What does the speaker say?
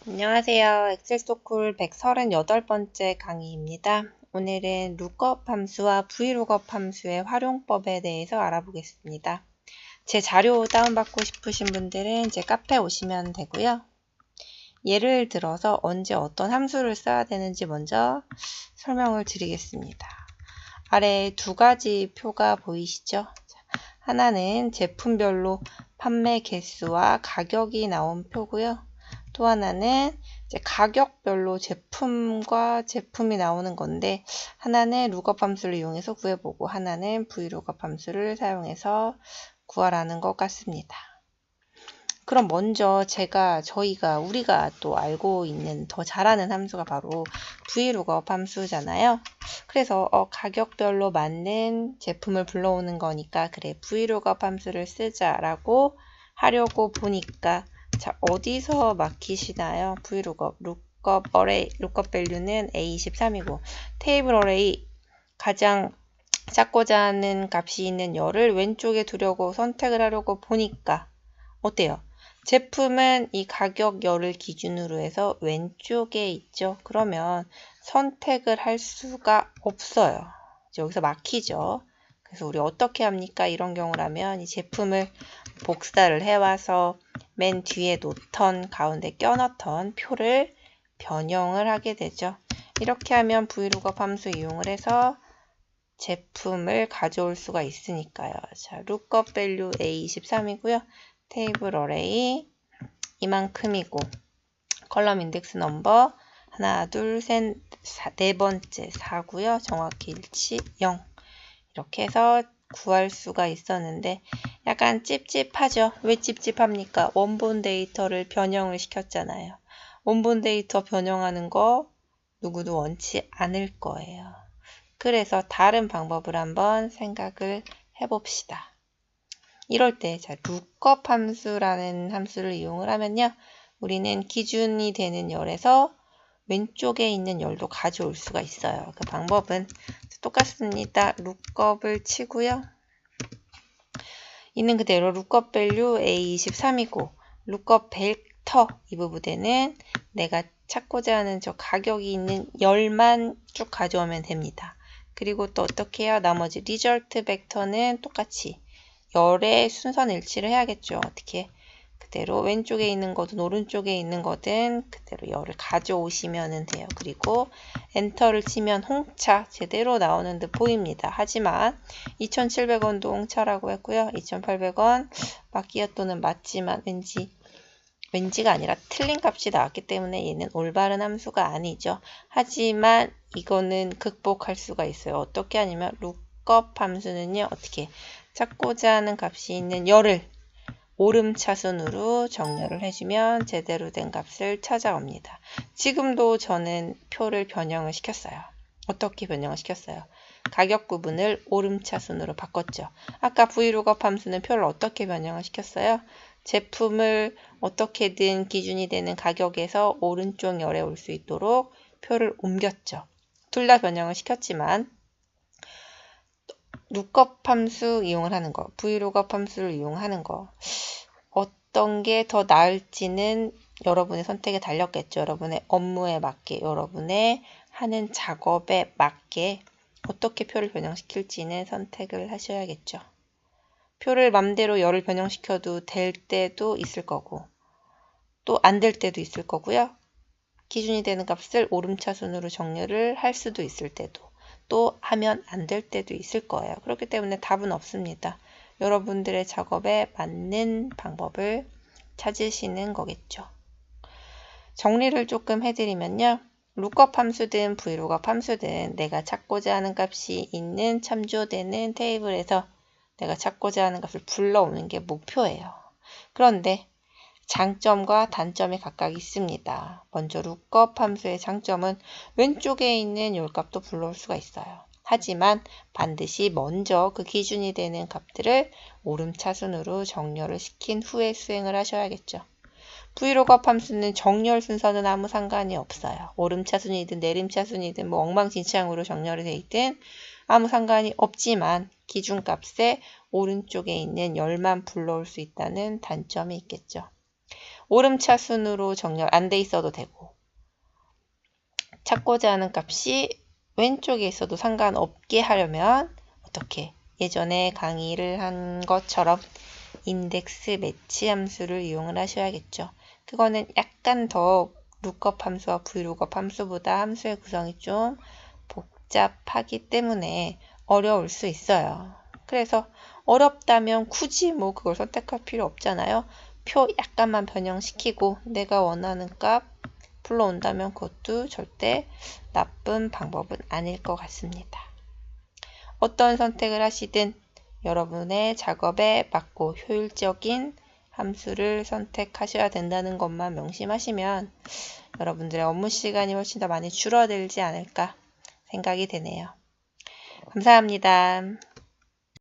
안녕하세요. 엑셀 소쿨 138번째 강의입니다. 오늘은 룩업 함수와 vlookup 함수의 활용법에 대해서 알아보겠습니다. 제 자료 다운받고 싶으신 분들은 제 카페 오시면 되고요. 예를 들어서 언제 어떤 함수를 써야 되는지 먼저 설명을 드리겠습니다. 아래 두 가지 표가 보이시죠? 하나는 제품별로 판매 개수와 가격이 나온 표고요. 또 하나는 이제 가격별로 제품과 제품이 나오는 건데, 하나는 룩업 함수를 이용해서 구해보고 하나는 vlookup 함수를 사용해서 구하라는 것 같습니다. 그럼 먼저 우리가 또 알고 있는 더 잘하는 함수가 바로 vlookup 함수잖아요. 그래서 가격별로 맞는 제품을 불러오는 거니까 그래 vlookup 함수를 쓰자라고 하려고 보니까 자, 어디서 막히시나요? vlookup, lookup value는 A23이고 테이블 어레이 가장 찾고자 하는 값이 있는 열을 왼쪽에 두려고 선택을 하려고 보니까 어때요? 제품은 이 가격 열을 기준으로 해서 왼쪽에 있죠. 그러면 선택을 할 수가 없어요. 여기서 막히죠. 그래서 우리 어떻게 합니까? 이런 경우라면 이 제품을 복사를 해와서 맨 뒤에 놓던 가운데 껴넣던 표를 변형을 하게 되죠. 이렇게 하면 vlookup 함수 이용을 해서 제품을 가져올 수가 있으니까요. 자, lookup value A23이고요. 테이블 어레이 이만큼이고 컬럼 인덱스 넘버 하나, 둘, 셋, 네 번째 4고요. 정확히 일치 0. 이렇게 해서 구할 수가 있었는데 약간 찝찝하죠. 왜 찝찝합니까? 원본 데이터를 변형을 시켰잖아요. 원본 데이터 변형하는 거 누구도 원치 않을 거예요. 그래서 다른 방법을 한번 생각을 해봅시다. 이럴 때 자, lookup 함수라는 함수를 이용을 하면요. 우리는 기준이 되는 열에서 왼쪽에 있는 열도 가져올 수가 있어요. 그 방법은 똑같습니다. lookup을 치고요. 있는 그대로 lookup value A23이고 lookup 벡터 이 부분에는 내가 찾고자 하는 저 가격이 있는 열만 쭉 가져오면 됩니다. 그리고 또 어떻게 해요? 나머지 result 벡터는 똑같이 열의 순선 일치를 해야겠죠. 어떻게? 그대로 왼쪽에 있는 거든 오른쪽에 있는 거든 그대로 열을 가져오시면 돼요. 그리고 엔터를 치면 홍차 제대로 나오는 듯 보입니다. 하지만 2,700원도 홍차라고 했고요. 2,800원 맞기야 또는 맞지만 왠지가 아니라 틀린 값이 나왔기 때문에 얘는 올바른 함수가 아니죠. 하지만 이거는 극복할 수가 있어요. 어떻게 하냐면 lookup 함수는요. 어떻게 찾고자 하는 값이 있는 열을 오름차순으로 정렬을 해주면 제대로 된 값을 찾아옵니다. 지금도 저는 표를 변형을 시켰어요. 어떻게 변형을 시켰어요? 가격 부분을 오름차순으로 바꿨죠. 아까 vlookup 함수는 표를 어떻게 변형을 시켰어요? 제품을 어떻게든 기준이 되는 가격에서 오른쪽 열에 올 수 있도록 표를 옮겼죠. 둘 다 변형을 시켰지만 lookup 함수 이용을 하는 거, vlookup 함수를 이용하는 거 어떤 게 더 나을지는 여러분의 선택에 달렸겠죠. 여러분의 업무에 맞게, 여러분의 하는 작업에 맞게 어떻게 표를 변형시킬지는 선택을 하셔야겠죠. 표를 맘대로 열을 변형시켜도 될 때도 있을 거고 또 안 될 때도 있을 거고요. 기준이 되는 값을 오름차순으로 정렬을 할 수도 있을 때도 또 하면 안 될 때도 있을 거예요. 그렇기 때문에 답은 없습니다. 여러분들의 작업에 맞는 방법을 찾으시는 거겠죠. 정리를 조금 해드리면요. lookup 함수든 vlookup 함수든 내가 찾고자 하는 값이 있는 참조되는 테이블에서 내가 찾고자 하는 값을 불러오는 게 목표예요. 그런데 장점과 단점이 각각 있습니다. 먼저 lookup 함수의 장점은 왼쪽에 있는 열값도 불러올 수가 있어요. 하지만 반드시 먼저 그 기준이 되는 값들을 오름차순으로 정렬을 시킨 후에 수행을 하셔야겠죠. vlookup 함수는 정렬 순서는 아무 상관이 없어요. 오름차순이든 내림차순이든 뭐 엉망진창으로 정렬이 돼 있든 아무 상관이 없지만 기준값에 오른쪽에 있는 열만 불러올 수 있다는 단점이 있겠죠. 오름차 순으로 정렬 안 돼 있어도 되고, 찾고자 하는 값이 왼쪽에 있어도 상관없게 하려면 어떻게? 예전에 강의를 한 것처럼 인덱스 매치 함수를 이용을 하셔야겠죠. 그거는 약간 더 룩업 함수와 vlookup 함수보다 함수의 구성이 좀 복잡하기 때문에 어려울 수 있어요. 그래서 어렵다면 굳이 뭐 그걸 선택할 필요 없잖아요. 표 약간만 변형시키고 내가 원하는 값 불러온다면 그것도 절대 나쁜 방법은 아닐 것 같습니다. 어떤 선택을 하시든 여러분의 작업에 맞고 효율적인 함수를 선택하셔야 된다는 것만 명심하시면 여러분들의 업무 시간이 훨씬 더 많이 줄어들지 않을까 생각이 되네요. 감사합니다.